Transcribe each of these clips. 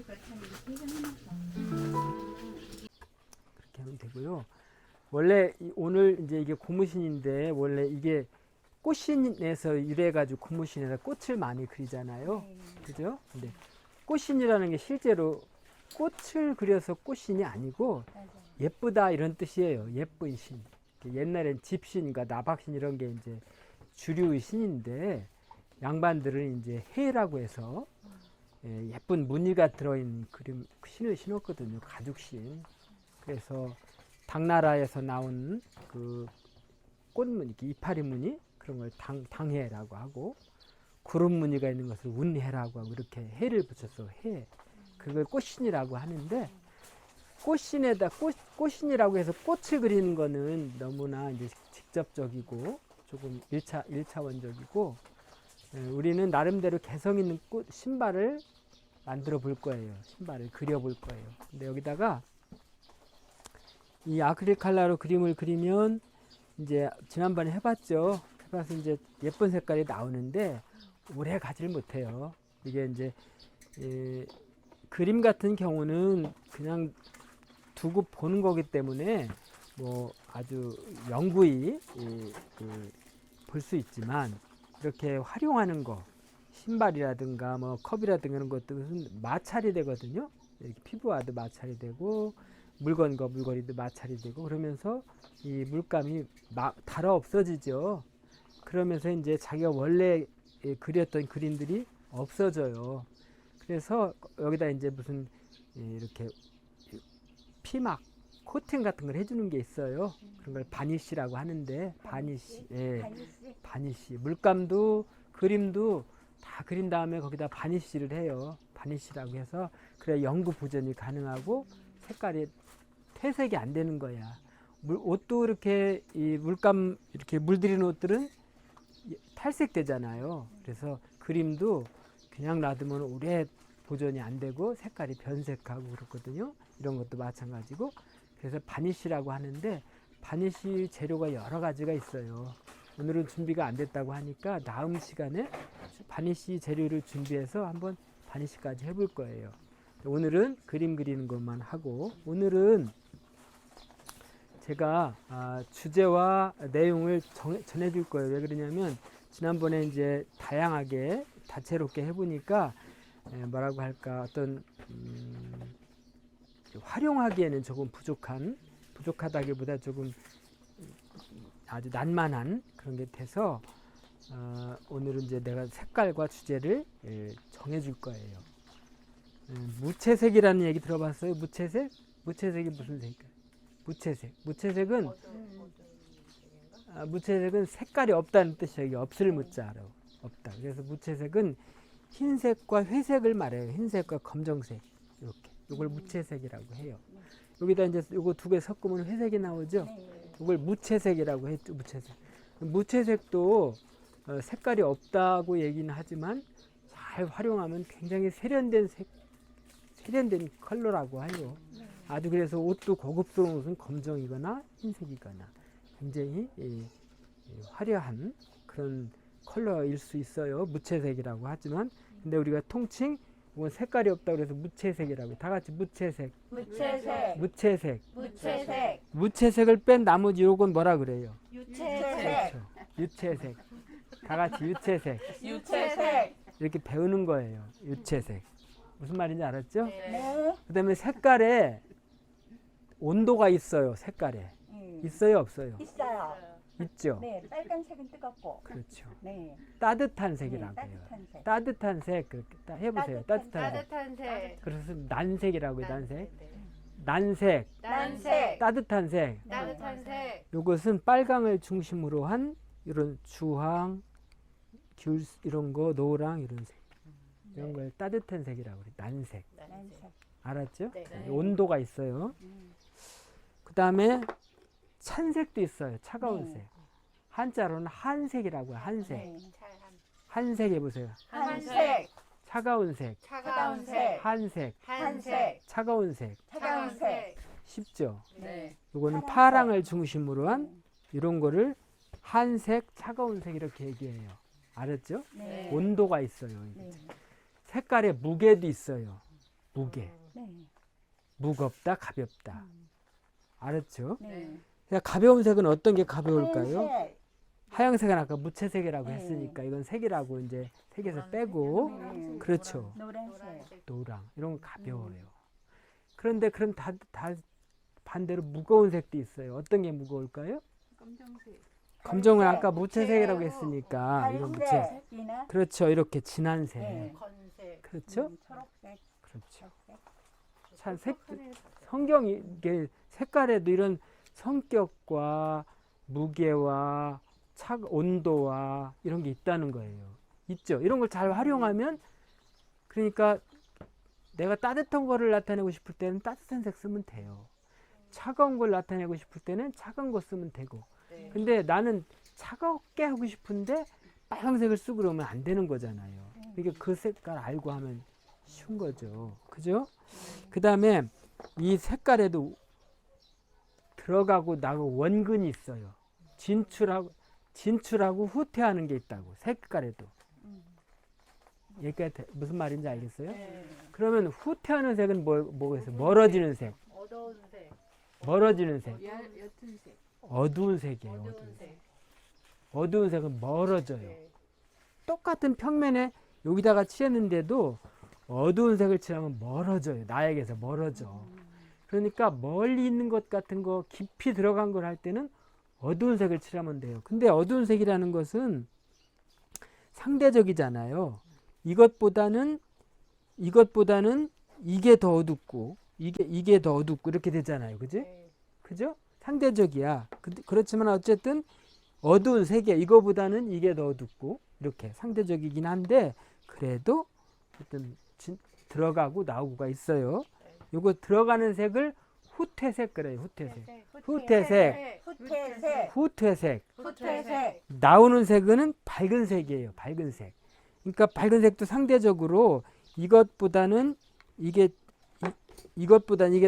그러니까 참 이렇게 해놨어. 그렇게 하면 되고요. 원래 오늘 이제 이게 고무신인데 원래 이게 꽃신에서 유래해가지고 고무신에다 꽃을 많이 그리잖아요. 네. 그죠? 근데 꽃신이라는 게 실제로 꽃을 그려서 꽃신이 아니고 맞아요. 예쁘다 이런 뜻이에요. 예쁜 신. 옛날엔 집신과 나박신 이런 게 이제 주류의 신인데 양반들은 이제 해라고 해서 예쁜 무늬가 들어있는 그림 신을 신었거든요. 가죽신. 그래서 당나라에서 나온 그 꽃무늬, 이렇게 이파리 무늬 그런 걸 당해라고 하고 구름 무늬가 있는 것을 운해라고 하고 이렇게 해를 붙여서 해. 그걸 꽃신이라고 하는데 꽃신에다 꽃신이라고 해서 꽃을 그리는 거는 너무나 이제 직접적이고 조금 일차원적이고 우리는 나름대로 개성 있는 꽃 신발을 만들어 볼 거예요. 신발을 그려 볼 거예요. 근데 여기다가 이 아크릴 컬러로 그림을 그리면 이제 지난번에 해봤죠. 해봐서 이제 예쁜 색깔이 나오는데 오래 가지를 못해요. 이게 이제 그림 같은 경우는 그냥 두고 보는 거기 때문에 뭐 아주 영구히 볼 수 있지만 이렇게 활용하는 거 신발이라든가 뭐 컵이라든가 이런 것들은 마찰이 되거든요. 이렇게 피부와도 마찰이 되고 물건리도 마찰이 되고 그러면서 이 물감이 달아 없어지죠. 그러면서 이제 자기가 원래 그렸던 그림들이 없어져요. 그래서 여기다 이제 무슨 이렇게 피막 코팅 같은 걸 해주는 게 있어요. 그런 걸 바니쉬라고 하는데 바니쉬, 바니쉬. 물감도 그림도 다 그린 다음에 거기다 바니쉬를 해요. 바니쉬라고 해서 그래야 영구 보존이 가능하고 색깔이 퇴색이 안 되는 거야. 옷도 이렇게 이 물감 이렇게 물들인 옷들은 탈색되잖아요. 그래서 그림도 그냥 놔두면 오래 보존이 안 되고 색깔이 변색하고 그렇거든요. 이런 것도 마찬가지고 그래서 바니쉬라고 하는데 바니쉬 재료가 여러 가지가 있어요. 오늘은 준비가 안 됐다고 하니까 다음 시간에 바니쉬 재료를 준비해서 한번 바니쉬까지 해볼 거예요. 오늘은 그림 그리는 것만 하고 오늘은 제가 주제와 내용을 전해줄 거예요. 왜 그러냐면 지난번에 이제 다양하게 다채롭게 해보니까 뭐라고 할까 어떤 활용하기에는 조금 부족하다기보다 조금 아주 난만한 그런 게 돼서 오늘은 이제 내가 색깔과 주제를 정해줄 거예요. 무채색이라는 얘기 들어봤어요? 무채색? 무채색이 무슨 색일까요? 무채색. 무채색은 색깔이 없다는 뜻이에요. 없을 무자로 없다. 그래서 무채색은 흰색과 회색을 말해요. 흰색과 검정색 이렇게. 이걸 무채색이라고 해요. 여기다 이제 요거 두 개 섞으면 회색이 나오죠. 이걸 무채색이라고 했죠. 무채색도 색깔이 없다고 얘기는 하지만 잘 활용하면 굉장히 세련된 컬러라고 해요. 아주 그래서 옷도 고급스러운 옷은 검정이거나 흰색이거나 굉장히 화려한 그런 컬러일 수 있어요. 무채색이라고 하지만 근데 우리가 통칭 이건 색깔이 없다고 그래서 무채색이라고 다 같이 무채색. 무채색을 뺀 나머지 요건 뭐라 그래요? 유채색. 그렇죠. 유채색. 다 같이 유채색. 유채색. 이렇게 배우는 거예요. 유채색. 무슨 말인지 알았죠? 네. 그다음에 색깔에 온도가 있어요. 색깔에. 있어요, 없어요? 있어요. 있죠. 네, 빨간색은 뜨겁고. 그렇죠. 네. 따뜻한 색이라고 해요. 따뜻한 색. 따뜻한 색 그렇게 해보세요. 따뜻한 색. 따뜻한 색. 그래서 난색이라고 해요. 난색. 네. 난색. 난색. 따뜻한 색. 따뜻한 색. 이것은 빨강을 중심으로 한 이런 주황, 귤 이런 거, 노랑 이런 색. 이런 걸 따뜻한 색이라고 그래요. 난색. 난색. 알았죠? 네. 온도가 있어요. 그 다음에 찬색도 있어요. 차가운 색. 한자로는 한색이라고 해요. 한색. 네. 한색 해보세요. 한색. 차가운 색. 차가운 색. 한색. 한색. 차가운 색. 차가운 색. 쉽죠? 네. 이거는 파란색. 파랑을 중심으로 한 이런 거를 한색, 차가운 색 이렇게 얘기해요. 알았죠? 네. 온도가 있어요. 네. 색깔의 무게도 있어요. 무게. 네. 무겁다, 가볍다. 알았죠? 네. 그러니까 가벼운 색은 어떤 게 가벼울까요? 하얀색. 하얀색은 아까 무채색이라고 네. 했으니까 이건 색이라고 이제 색에서 빼고 네. 그렇죠. 노란색. 노랑 이런 건 가벼워요. 그런데 그럼 다 반대로 무거운 색도 있어요. 어떤 게 무거울까요? 검정은 아까 무채색이라고 했으니까 이건 무채. 갈색이나 그렇죠. 이렇게 진한 색. 네. 건색. 그렇죠? 초록색. 그렇죠. 초록색. 참 성경이 이게 색깔에도 이런 성격과 무게와 온도와 이런 게 있다는 거예요. 있죠. 이런 걸 잘 활용하면 그러니까 내가 따뜻한 거를 나타내고 싶을 때는 따뜻한 색 쓰면 돼요. 차가운 걸 나타내고 싶을 때는 차가운 거 쓰면 되고. 네. 근데 나는 차갑게 하고 싶은데 빨간색을 쓰고 그러면 안 되는 거잖아요. 그러니까 그 색깔 알고 하면 쉬운 거죠. 그죠? 그 다음에 이 색깔에도 들어가고 나가고 원근이 있어요. 진출하고 후퇴하는 게 있다고. 색깔에도. 얘기가 무슨 말인지 알겠어요? 네. 그러면 후퇴하는 색은 뭐가 있어요? 멀어지는 색. 어두운 색. 멀어지는 색. 옅은 색. 어두운 색이에요. 어두운 어두운 색. 색. 어두운 색은 멀어져요. 네. 똑같은 평면에 여기다가 칠했는데도 어두운 색을 칠하면 멀어져요. 나에게서 멀어져. 그러니까 멀리 있는 것 같은 거 깊이 들어간 걸 할 때는 어두운 색을 칠하면 돼요. 근데 어두운 색이라는 것은 상대적이잖아요. 이것보다는 이게 더 어둡고 이게 더 어둡고 이렇게 되잖아요. 그지? 네. 그죠? 상대적이야. 그렇지만 어쨌든 어두운 색이야. 이거보다는 이게 더 어둡고 이렇게 상대적이긴 한데 그래도 어떤 들어가고 나오고가 있어요. 요거 들어가는 색을 후퇴색 그래요. 후퇴색. 후퇴색. 후퇴색. 후퇴색. 후퇴색. 나오는 색은 밝은 색이에요. 밝은 색. 그러니까 밝은 색도 상대적으로 이것보다는 이게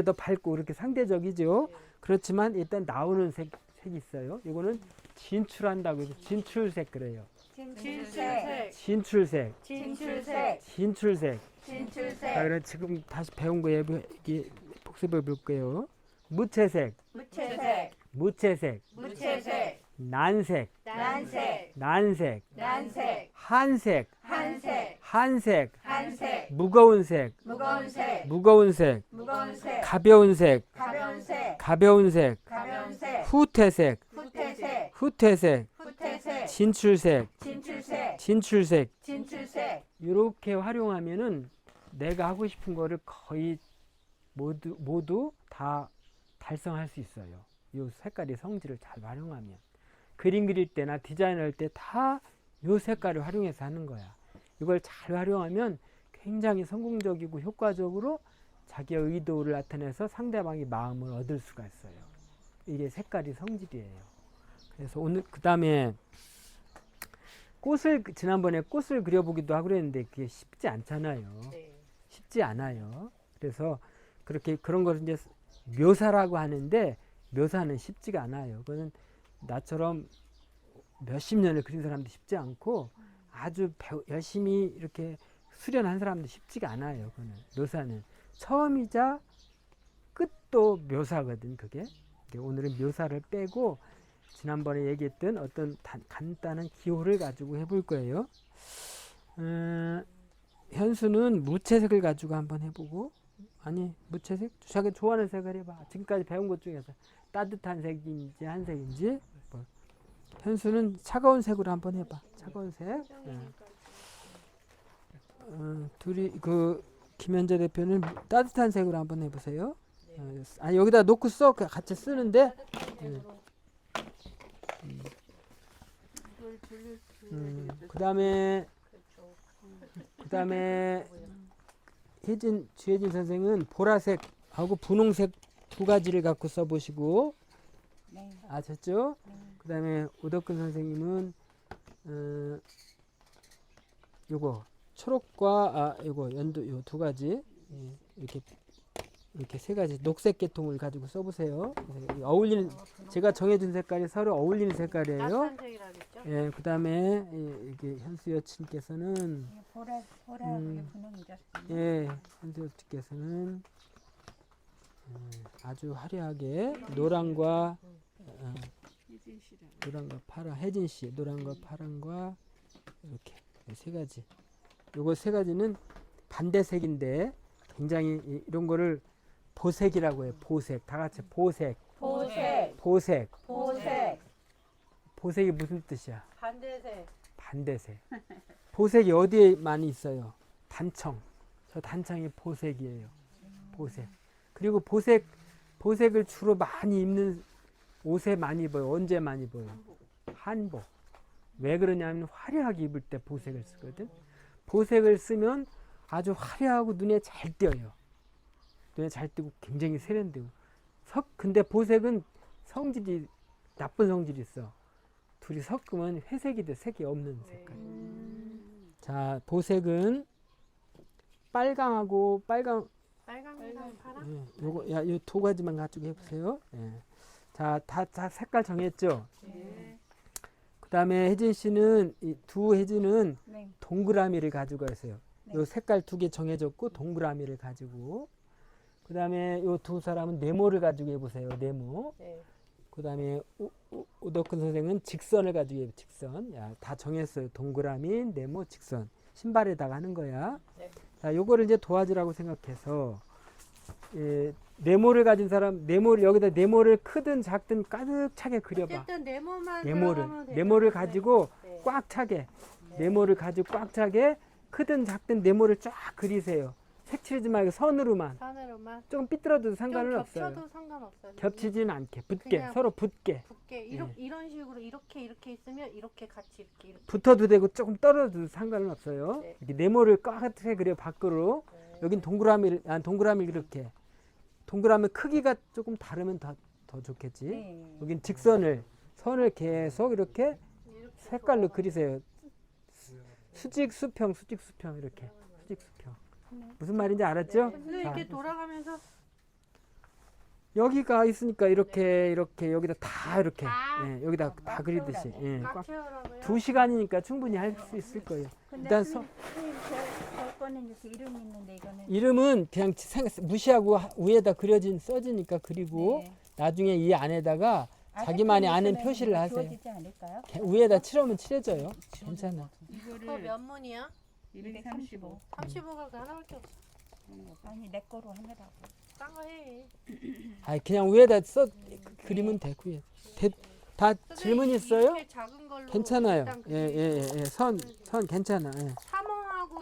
더 밝고 이렇게 상대적이죠. 그렇지만 일단 나오는 색이 있어요. 이거는 진출한다고 해서 진출색 그래요. 진출색. 진출색. 진출색. 진출색. 자, 진출색. 그럼 지금 다시 배운 거 복습해 볼게요. 무채색. 무채색. 무채색. 무채색. 난색. 난색. 난색. 난색. 한색. 한색. 한색. 한색. 무거운 색. 무거운 색. 무거운 색. 무거운 색. 가벼운 색. 가벼운 색. 가벼운 색. 가벼운 색. 후퇴색. 후퇴색. 후퇴색. 후퇴색. 진출색. 진출색. 진출색. 진출색. 이렇게 활용하면은 내가 하고 싶은 거를 거의 모두 다 달성할 수 있어요. 이 색깔의 성질을 잘 활용하면. 그림 그릴 때나 디자인할 때 다 이 색깔을 활용해서 하는 거야. 이걸 잘 활용하면 굉장히 성공적이고 효과적으로 자기의 의도를 나타내서 상대방의 마음을 얻을 수가 있어요. 이게 색깔이 성질이에요. 그래서 오늘 그 다음에 지난번에 꽃을 그려보기도 하고 그랬는데 그게 쉽지 않잖아요. 네. 쉽지 않아요. 그래서 그런 것을 이제 묘사라고 하는데 묘사는 쉽지가 않아요. 그거는 나처럼 몇십 년을 그린 사람도 쉽지 않고 아주 열심히 이렇게 수련한 사람도 쉽지가 않아요. 그거는 묘사는 처음이자 끝도 묘사거든. 그게 오늘은 묘사를 빼고 지난번에 얘기했던 어떤 간단한 기호를 가지고 해볼 거예요. 현수는 무채색을 가지고 한번 해보고 아니 무채색? 자기 좋아하는 색을 해봐. 지금까지 배운 것 중에서 따뜻한 색인지 한색인지 현수는 차가운 색으로 한번 해봐. 차가운 색. 둘이 김현재 대표는 따뜻한 색으로 한번 해보세요. 아니 여기다 놓고 써 같이 쓰는데. 그다음에 주혜진 선생은 보라색하고 분홍색 두 가지를 갖고 써보시고 네. 아셨죠? 그다음에 오덕근 선생님은 요거 초록과 요거 연두 요 두 가지 이렇게 이렇게 세 가지 녹색 계통을 가지고 써보세요. 어울리는 제가 정해준 색깔이 서로 어울리는 색깔이에요. 따뜻한 색이라 그랬죠? 예, 그다음에 이게 현수 여친께서는 보라 분홍이죠. 예, 현수 여친께서는 아주 화려하게 노랑과 노랑과 파랑 혜진 씨 노랑과 파랑과 이렇게 세 가지. 요거 세 가지는 반대색인데 굉장히 이런 거를 보색이라고 해요. 보색. 다 같이 보색. 보색, 보색. 보색, 보색이 무슨 뜻이야? 반대색. 반대색. 보색이 어디에 많이 있어요? 단청. 저 단청이 보색이에요. 보색. 그리고 보색을 주로 많이 입는 옷에 많이 입어요. 언제 많이 입어요? 한복. 왜 그러냐면 화려하게 입을 때 보색을 쓰거든. 보색을 쓰면 아주 화려하고 눈에 잘 띄어요. 눈에 잘 띄고 굉장히 세련되고. 근데 보색은 성질이 나쁜 성질이 있어. 둘이 섞으면 회색이 돼. 색이 없는 색깔. 자, 보색은 빨강하고 빨강이랑 파랑. 요거 요 두 가지만 가지고 해보세요. 예. 자, 다 색깔 정했죠. 네. 그다음에 혜진 씨는 이 두 혜진은 네. 동그라미를 가지고 있어요. 네. 요 색깔 두 개 정해졌고 동그라미를 가지고. 그다음에 요 두 사람은 네모를 가지고 해보세요. 네모. 네. 그다음에 오덕근 선생은 직선을 가지고 해요. 직선. 야, 다 정했어요. 동그라미, 네모, 직선. 신발에다가 하는 거야. 네. 자, 요거를 이제 도화지라고 생각해서 네모를 가진 사람, 여기다 네모를 크든 작든 가득 차게 그려봐. 어쨌든 네모만 들어가면 돼요. 네모를 가지고 네. 꽉 차게, 네모를 가지고 꽉 차게 크든 작든 네모를 쫙 그리세요. 색칠하지 말고 선으로만. 산으로만. 조금 삐뚤어도 상관은 좀 없어요. 겹쳐도 상관없어요. 겹치지는 않게, 붙게, 그냥 서로 붙게. 붙게 이런 식으로 이렇게 있으면 이렇게 같이 이렇게. 붙어도 되고 조금 떨어져도 상관은 없어요. 네. 이렇게 네모를 꽉 차게 그려 밖으로. 네. 여긴 동그라미 이렇게. 동그라미 크기가 조금 다르면 더 좋겠지. 네. 여긴 선을 계속 이렇게 색깔로 그리세요. 수직 수평 이렇게. 수직 수평. 무슨 말인지 알았죠? 근데 자, 이렇게 돌아가면서 여기가 있으니까 이렇게 여기다 다 이렇게 여기다 다 꽉 그리듯이 채우라고. 꽉 채우라고요. 2시간이니까 충분히 할 수 있을 거예요. 근데 일단 선생님, 저 거는 이렇게 이름 있는데 이거는 이름은 그냥 무시하고 위에다 써지니까 그리고 네. 나중에 이 안에다가 자기만이 아는 아세트에서는 표시를 하세요. 주어지지 않을까요? 위에다 칠하면 칠해져요. 괜찮아. 그거 몇 문이야? 235. 35가 그 하나밖에 없어. 아니 내 거로 하느라고. 딴 거 해. 아 그냥 위에다 그리면 되고요. 다 질문 있어요? 이렇게 작은 걸로 괜찮아요. 일단 예. 선 괜찮아. 예. 삼홍하고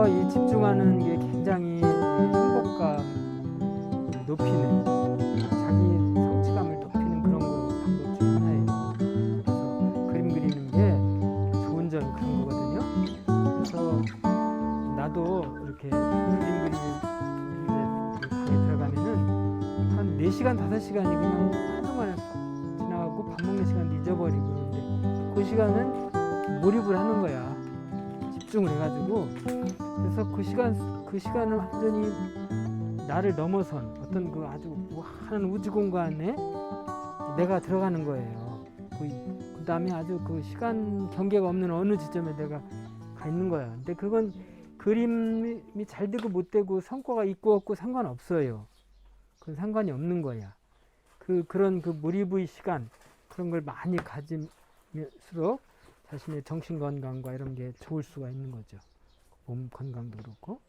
이 집중하는 게 굉장히 행복감을 높이는, 자기 성취감을 높이는 그런 방법 중 하나예요. 그래서 그림 그리는 게 좋은 점이 그런 거거든요. 그래서 나도 이렇게 그림 그리는 이제 방에 들어가면은 한 4시간, 5시간이 그냥 한순간에 지나가고 밥 먹는 시간도 잊어버리고 그러는데 그 시간은 몰입을 하는 거야. 집중을 해가지고. 그래서 그 시간은 완전히 나를 넘어선 어떤 그 아주 무한한 우주 공간에 내가 들어가는 거예요. 그 다음에 아주 그 시간 경계가 없는 어느 지점에 내가 가 있는 거야. 근데 그건 그림이 잘 되고 못 되고 성과가 있고 없고 상관없어요. 그건 상관이 없는 거야. 그런 그 몰입의 시간, 그런 걸 많이 가질수록 자신의 정신 건강과 이런 게 좋을 수가 있는 거죠. 몸 건강도 그렇고.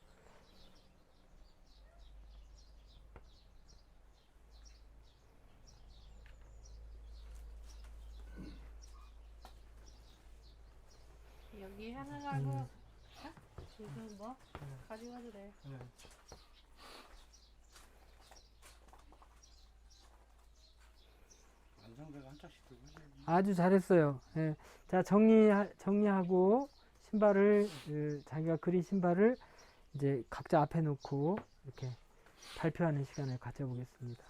여기 하나가고 지금 뭐 가져가도 돼. 완성대가 한 짝씩 들고 해야지. 아주 잘했어요. 예. 자, 정리하고 신발을 자기가 그린 신발을 이제 각자 앞에 놓고 이렇게 발표하는 시간을 가져보겠습니다.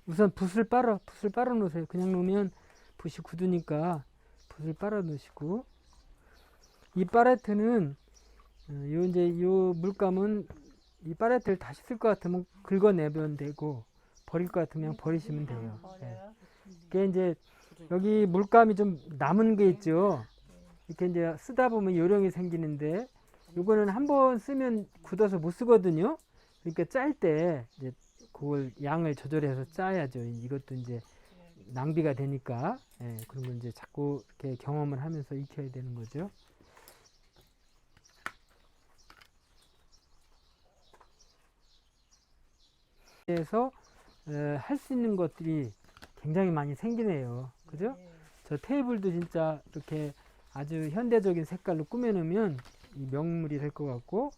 우선 붓을 빨아 놓으세요. 그냥 놓으면 붓이 굳으니까 붓을 빨아 놓으시고, 이 팔레트는 요 물감은 이 팔레트를 다시 쓸 것 같으면 긁어내면 되고, 버릴 것 같으면 버리시면 돼요. 네. 이게 이제 여기 물감이 좀 남은 게 있죠. 이렇게 이제 쓰다 보면 요령이 생기는데, 요거는 한번 쓰면 굳어서 못 쓰거든요. 그러니까 짤 때 이제 그걸 양을 조절해서 짜야죠. 이것도 이제 낭비가 되니까. 예, 그런 걸 이제 자꾸 이렇게 경험을 하면서 익혀야 되는 거죠. 그래서 할 수 있는 것들이 굉장히 많이 생기네요. 그죠? 저 테이블도 진짜 이렇게 아주 현대적인 색깔로 꾸며놓으면 이 명물이 될 것 같고,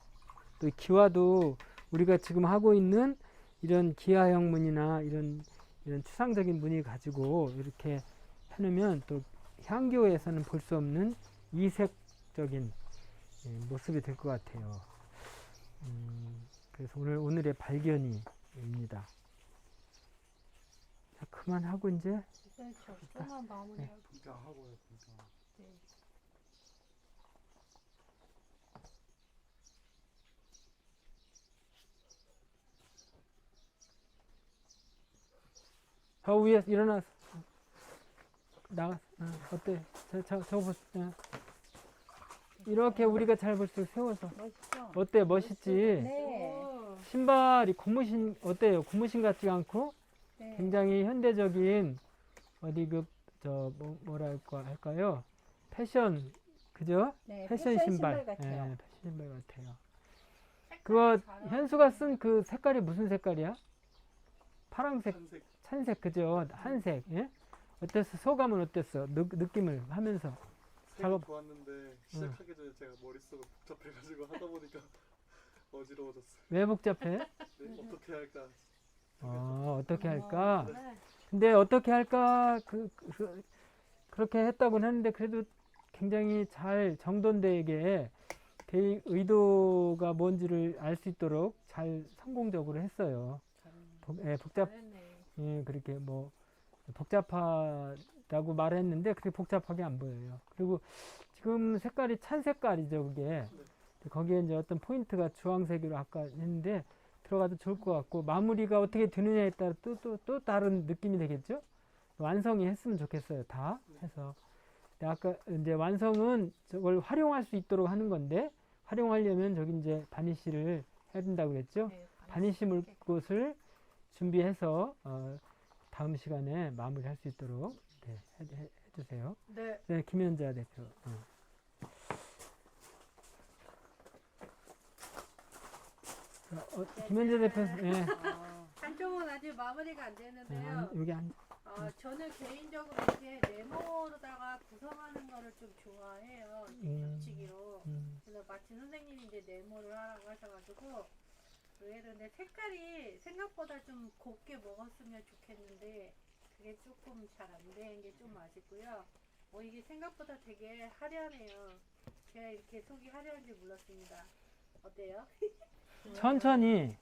또 기와도 우리가 지금 하고 있는 이런 기하형 문이나 이런 추상적인 무늬 가지고 이렇게 해놓으면 또 향교에서는 볼 수 없는 이색적인 모습이 될 것 같아요. 그래서 오늘의 발견이입니다. 자, 그만하고 이제 조금만 마무리하고. 분장하고요, 분장. 저 위에 일어나서 나가. 어때? 저거 보세요. 이렇게 우리가 잘 볼수록 세워서 멋있어. 어때? 멋있지? 네. 오. 신발이 고무신 어때요? 고무신 같지 않고 네. 굉장히 현대적인 어디 뭐랄까 할까요? 패션 그죠? 네. 패션 신발. 같아요. 예, 패션 신발 같아요. 그거 현수가 쓴 그 색깔이 무슨 색깔이야? 파란색, 한색 찬색 그죠? 한색. 예? 어땠어? 소감은 어땠어? 느낌을 하면서 작업. 색이 좋았는데 시작하기 전에 제가 머릿속을 복잡해가지고 하다 보니까 어지러워졌어요. 왜 복잡해? 네, 어떻게 할까? 어떻게 할까? 네. 근데 어떻게 할까? 그렇게 했다고는 하는데 그래도 굉장히 잘 정돈되게 의도가 뭔지를 알 수 있도록 잘 성공적으로 했어요. 복잡, 잘했네. 예, 그렇게 뭐 복잡하다고 말했는데 그렇게 복잡하게 안 보여요. 그리고 지금 색깔이 찬 색깔이죠, 그게. 거기에 이제 어떤 포인트가 주황색으로 아까 했는데 들어가도 좋을 것 같고 마무리가 어떻게 되느냐에 따라 또 다른 느낌이 되겠죠? 완성이 했으면 좋겠어요, 다 해서. 근데 아까 이제 완성은 저걸 활용할 수 있도록 하는 건데 활용하려면 저기 이제 바니쉬를 해야 된다고 그랬죠? 네, 바니쉬 물꽃을 준비해서 다음 시간에 마무리할 수 있도록 네, 해주세요. 네. 네, 김현자 대표. 김현자 대표, 예. 한쪽은 아직 마무리가 안 되는데요. 여기 한, 저는 개인적으로 이게 네모로다가 구성하는 거를 좀 좋아해요. 이렇게 겹치기로. 그래서 마침 선생님이 이제 네모를 하라고 하셔가지고 의외로 근데 색깔이 생각보다 좀 곱게 먹었으면 좋겠는데 그게 조금 잘 안 된 게 좀 아쉽고요. 이게 생각보다 되게 화려하네요. 제가 이렇게 속이 화려한지 몰랐습니다. 어때요? 천천히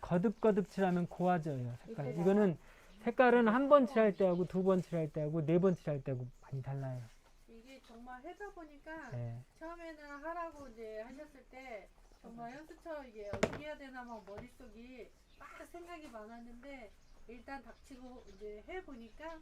거듭거듭 칠하면 고와져요, 색깔. 이거는 색깔은 한 번 칠할 때하고 두 번 칠할 때하고 네 번 칠할 때하고 많이 달라요. 이게 정말 하다 보니까 네. 처음에는 하라고 이제 하셨을 때 정말 현수처럼 이게 어떻게 해야 되나 막 머릿속이 막 생각이 많았는데 일단 닥치고 이제 해보니까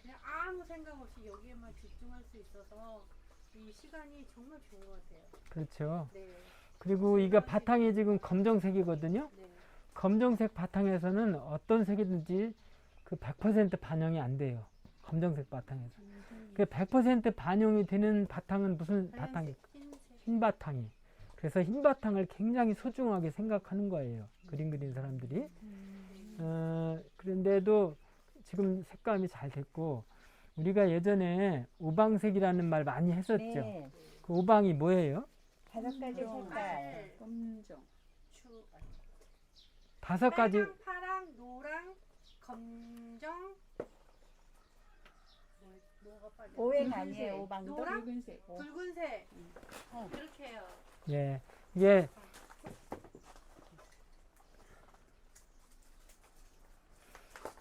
그냥 아무 생각 없이 여기에만 집중할 수 있어서 이 시간이 정말 좋은 것 같아요. 그렇죠. 네. 그리고 이거 바탕이 지금 검정색이거든요. 네. 검정색 바탕에서는 어떤 색이든지 그 100% 반영이 안 돼요. 검정색 바탕에서. 그 100% 반영이 되는 바탕은 무슨 바탕이? 흰색. 흰 바탕이. 그래서 흰 바탕을 굉장히 소중하게 생각하는 거예요. 그림 그리는 사람들이. 그런데도 지금 색감이 잘 됐고 우리가 예전에 오방색이라는 말 많이 했었죠. 네. 그 오방이 뭐예요? 5가지 색깔. 검정. 다섯 가지. 빨강, 파랑, 노랑, 검정. 뭐가 빠져? 오행 아니에요, 오방도? 노랑, 붉은색. 붉은색. 이렇게 해요. 예. 이게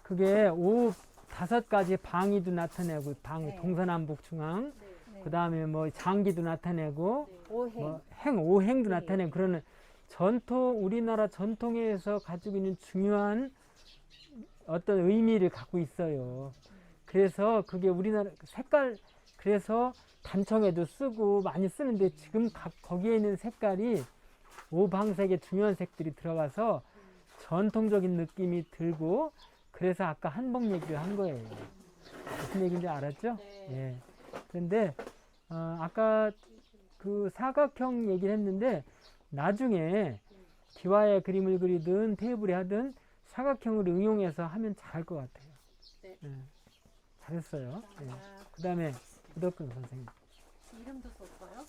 그게 5가지 방위도 나타내고 네. 동서남북 중앙 네. 그 다음에 뭐 장기도 나타내고 네. 오행. 오행도 네. 나타내고 그러는 우리나라 전통에서 가지고 있는 중요한 어떤 의미를 갖고 있어요. 그래서 그게 우리나라 색깔 그래서 단청에도 쓰고 많이 쓰는데 지금 거기에 있는 색깔이 오방색의 중요한 색들이 들어가서 전통적인 느낌이 들고 그래서 아까 한복 얘기를 한 거예요. 무슨 얘기인지 알았죠? 네. 예. 그런데 아까 그 사각형 얘기를 했는데 나중에 기와의 그림을 그리든 테이블에 하든 사각형을 응용해서 하면 잘할 것 같아요. 네. 예. 잘했어요. 예. 아, 그 다음에 구덕근 선생님. 이름도 썼어요?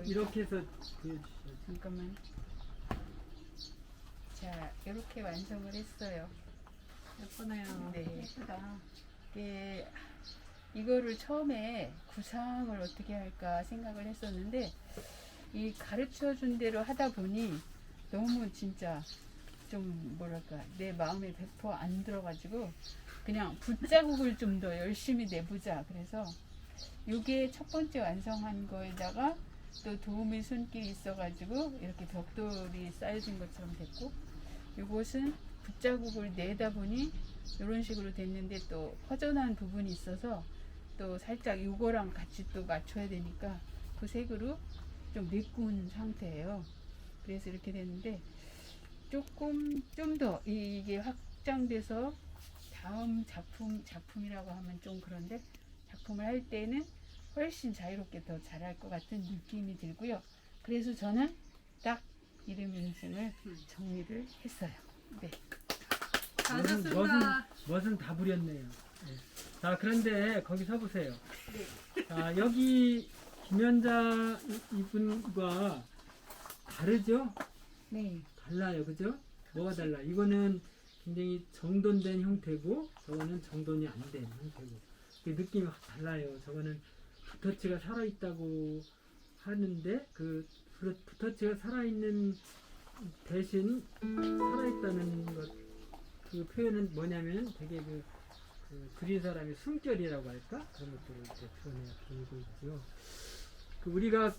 이렇게 해서 잠깐만. 자, 이렇게 완성을 했어요. 예쁘네요. 네. 이거를 처음에 구상을 어떻게 할까 생각을 했었는데 이 가르쳐 준 대로 하다 보니 너무 진짜 좀 뭐랄까 내 마음에 100% 안 들어가지고 그냥 붓자국을 좀 더 열심히 내보자 그래서 이게 첫 번째 완성한 거에다가 또 도우미 손길이 있어가지고 이렇게 벽돌이 쌓여진 것처럼 됐고, 이것은 붓자국을 내다 보니 이런 식으로 됐는데 또 허전한 부분이 있어서 또 살짝 이거랑 같이 또 맞춰야 되니까 그 색으로 좀 메꾼 상태예요. 그래서 이렇게 됐는데 조금 좀 더 이게 확장돼서 다음 작품이라고 하면 좀 그런데 작품을 할 때는 훨씬 자유롭게 더 잘할 것 같은 느낌이 들고요. 그래서 저는 딱 이름 인증을 정리를 했어요. 네. 멋은 다 부렸네요. 네. 자, 그런데 거기 서 보세요. 자, 여기 김연자 이분과 다르죠? 네. 달라요, 그죠? 뭐가 달라? 이거는 굉장히 정돈된 형태고, 저거는 정돈이 안 된 형태고, 그 느낌이 확 달라요. 저거는 붓터치가 살아있다고 하는데, 그 붓터치가 살아있는 대신 살아있다는 것, 그 표현은 뭐냐면 되게 그 그린 사람의 숨결이라고 할까? 그런 것들을 이렇게 드러내고 있죠. 그 우리가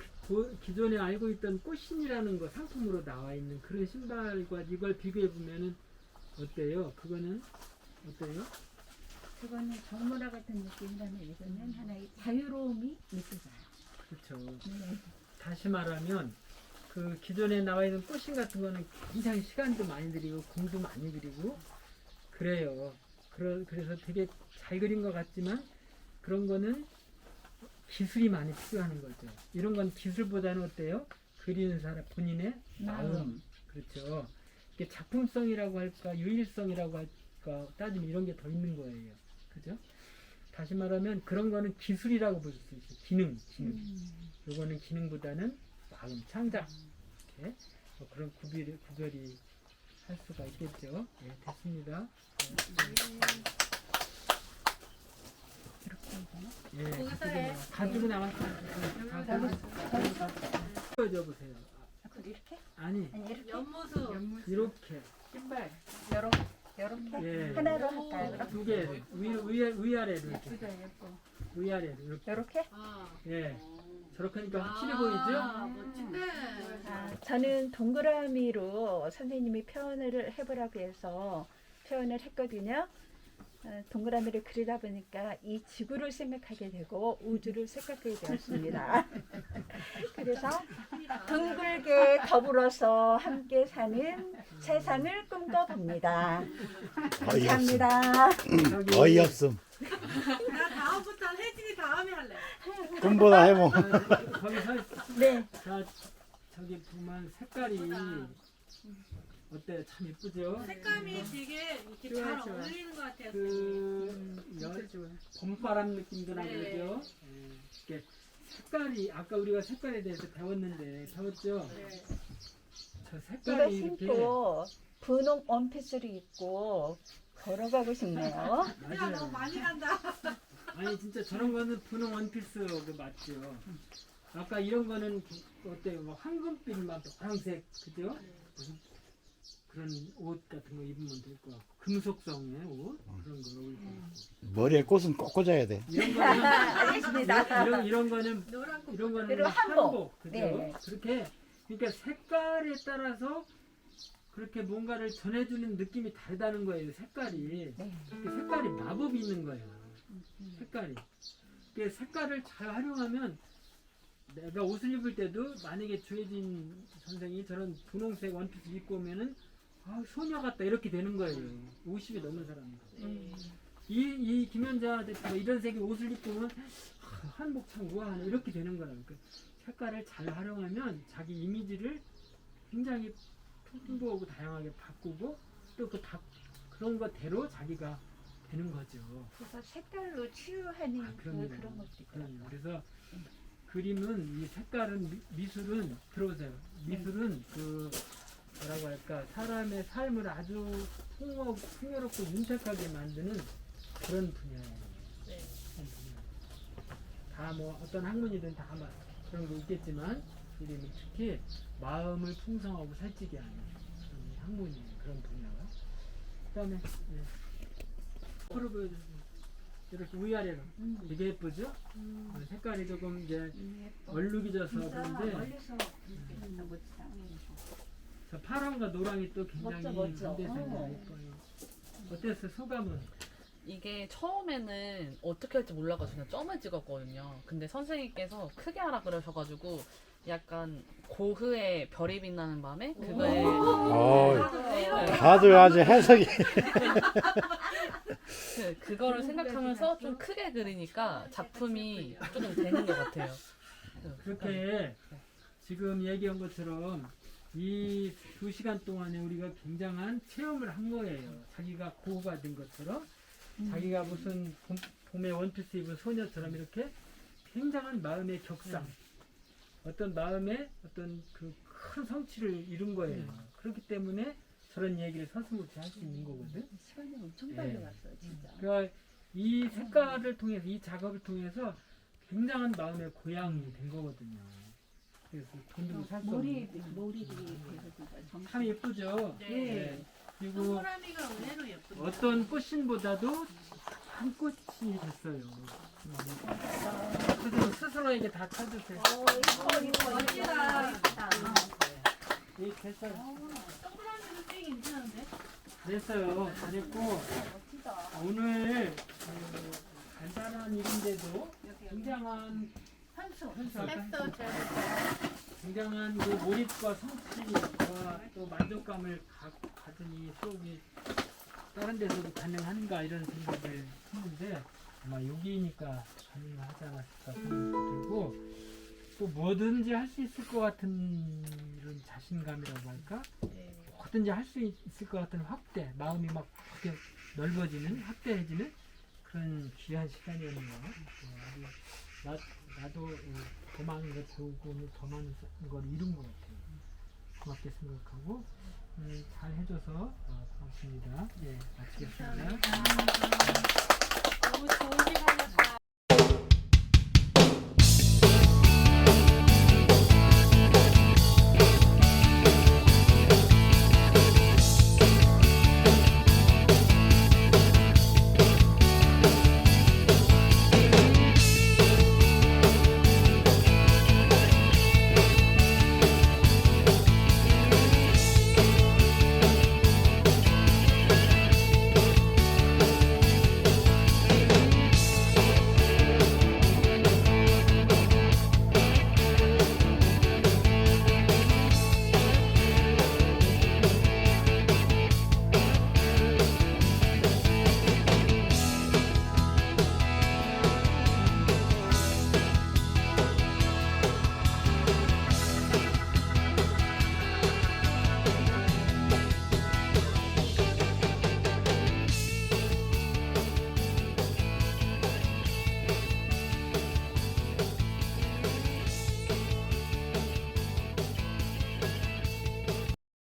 기존에 알고 있던 꽃신이라는 거 상품으로 나와 있는 그런 신발과 이걸 비교해 보면은 어때요? 그거는 어때요? 그거는 정문화 같은 느낌이라면 이거는 하나의 자유로움이 있어서요. 그렇죠. 네. 다시 말하면 그 기존에 나와 있는 꽃신 같은 거는 굉장히 시간도 많이 들이고 공도 많이 들이고 그래요. 그래서 되게 잘 그린 것 같지만 그런 거는 기술이 많이 필요한 거죠. 이런 건 기술보다는 어때요? 그리는 사람 본인의 마음. 그렇죠. 이게 작품성이라고 할까, 유일성이라고 할까 따지면 이런 게 더 있는 거예요. 그죠? 다시 말하면 그런 거는 기술이라고 볼 수 있어요. 기능. 요거는 기능보다는 마음, 창작. 이렇게 그런 구별이 할 수가 있겠죠. 네, 됐습니다. 예, 거기서 해. 가지고 나왔어요. 보여줘 보세요. 이렇게? 아니, 아니 이렇게? 옆모습. 이렇게. 신발 요렇게? 예. 하나로 할까요? 그럼? 두 개, 위아래로 이렇게. 예쁘다 예뻐. 위아래로 이렇게. 요렇게? 예. 저렇게 하니까 확실히 보이죠? 멋진데. 저는 동그라미로 선생님이 표현을 해보라고 해서 표현을 했거든요. 동그라미를 그리다 보니까 이 지구를 생각하게 되고 우주를 생각하게 되었습니다. 그래서 둥글게 더불어서 함께 사는 세상을 꿈꿔봅니다. 감사합니다. 어이없음. 나 다음부터는 혜진이 다음에 할래. 꿈보다 해보. 거기 서 네. 자, 저기 보면 색깔이 어때요? 참 예쁘죠? 색감이 되게 이렇게 좋아, 잘 좋아. 어울리는 것 같아요. 그 좋아. 봄바람 느낌도 나고 네. 그러죠? 이렇게 색깔이 아까 우리가 색깔에 대해서 배웠는데 배웠죠? 네. 저 이거 색깔이 이렇게 신고 분홍 원피스를 입고 걸어가고 싶네요. 야, 너무 맞아요. 많이 간다. 아니 진짜 저런 거는 분홍 원피스 그 맞죠? 아까 이런 거는 어때요? 뭐 황금빛 막 노란색 그죠? 무슨 그런 옷 같은 거 입으면 될 것 같고 금속성의 옷 그런 거 어울리고 머리에 꽃은 꼭 꽂아야 돼. 이런 거는 알겠습니다. 이런 거는 노란 꽃. 이런 거는 그리고 한복. 그죠? 네. 그렇게 그러니까 색깔에 따라서 그렇게 뭔가를 전해주는 느낌이 다르다는 거예요. 색깔이 네. 그 색깔이 마법이 있는 거예요. 색깔이 그 색깔을 잘 활용하면 내가 옷을 입을 때도 만약에 주혜진 선생이 저런 분홍색 원피스 입고 오면은 아, 소녀 같다 이렇게 되는 거예요. 50이 넘은 사람이. 이 김연자 대표가 이런 색의 옷을 입고 오면 한복 참 우아하네 이렇게 되는 거예요. 그러니까 색깔을 잘 활용하면 자기 이미지를 굉장히 풍부하고 다양하게 바꾸고 또 그런 것대로 자기가 되는 거죠. 그래서 색깔로 치유하는 그럼요. 그런 것도 있고요. 그럼요. 그래서 그림은 이 색깔은 미술은 들어오세요. 미술은 그 뭐라고 할까 사람의 삶을 아주 풍요롭고 윤택하게 만드는 그런 분야예요. 그런 분야. 다 뭐 어떤 학문이든 다 아마 그런 거 있겠지만 그림은 특히 마음을 풍성하고 살찌게 하는 그런 학문이에요. 그런 분야가. 그다음에 앞으로 보여주세요. 이렇게 위아래로 되게 예쁘죠? 색깔이 조금 이제 예뻐. 얼룩이 져서 진짜 그런데 멀리서 이렇게 다 멋지다. 저 파랑과 노랑이 또 굉장히 멋져. 한대서 예뻐요. 어땠어요? 소감은? 이게 처음에는 어떻게 할지 몰라가지고 그냥 점을 찍었거든요. 근데 선생님께서 크게 하라 그러셔가지고 약간 고흐의 별이 빛나는 밤에 그거에 다들 아주 해석이. 그거를 생각하면서 좀 크게 그리니까 작품이 조금 되는 것 같아요. 그렇게 지금 얘기한 것처럼 이 2시간 동안에 우리가 굉장한 체험을 한 거예요. 자기가 고흐가 된 것처럼 자기가 무슨 봄에 원피스 입은 소녀처럼 이렇게 굉장한 마음의 격상, 어떤 마음의 어떤 그 큰 성취를 이룬 거예요. 그렇기 때문에 저런 얘기를 서슴없이 할 수 있는 거거든. 시간이 엄청 예. 달려갔어 진짜. 그러니까 이 색깔을 통해서, 이 작업을 통해서 굉장한 마음의 고향이 된 거거든요. 그래서 돈 주고 살 수 없는. 머리들이 되게 참 예쁘죠. 네. 예. 그리고 동그라미가 의외로 예쁘네. 어떤 꽃신보다도 한 꽃이 됐어요. 그래서 스스로에게 다 찾으세요. 멋지다. 예, 됐어요. 동그라미도 꽤 괜찮은데? 됐어요. 잘했고 오늘 그 간단한 일인데도 굉장한 한수. 했어, 굉장한 그 몰입과 성취와 또 만족감을 가진 이 수업이 다른 데서도 가능한가 이런 생각을 했는데 아마 여기니까 가능하지 않았을까 생각이 들고 또 뭐든지 할 수 있을 것 같은 이런 자신감이라고 할까? 뭐든지 할 수 있을 것 같은 확대, 마음이 막 그렇게 넓어지는, 확대해지는 그런 귀한 시간이었네요. 나도 더 많은 걸 배우고 더 많은 걸 이룬 것 같아요. 고맙게 생각하고 잘 해줘서 고맙습니다. 예, 마치겠습니다. 너무 좋은 시간이었다.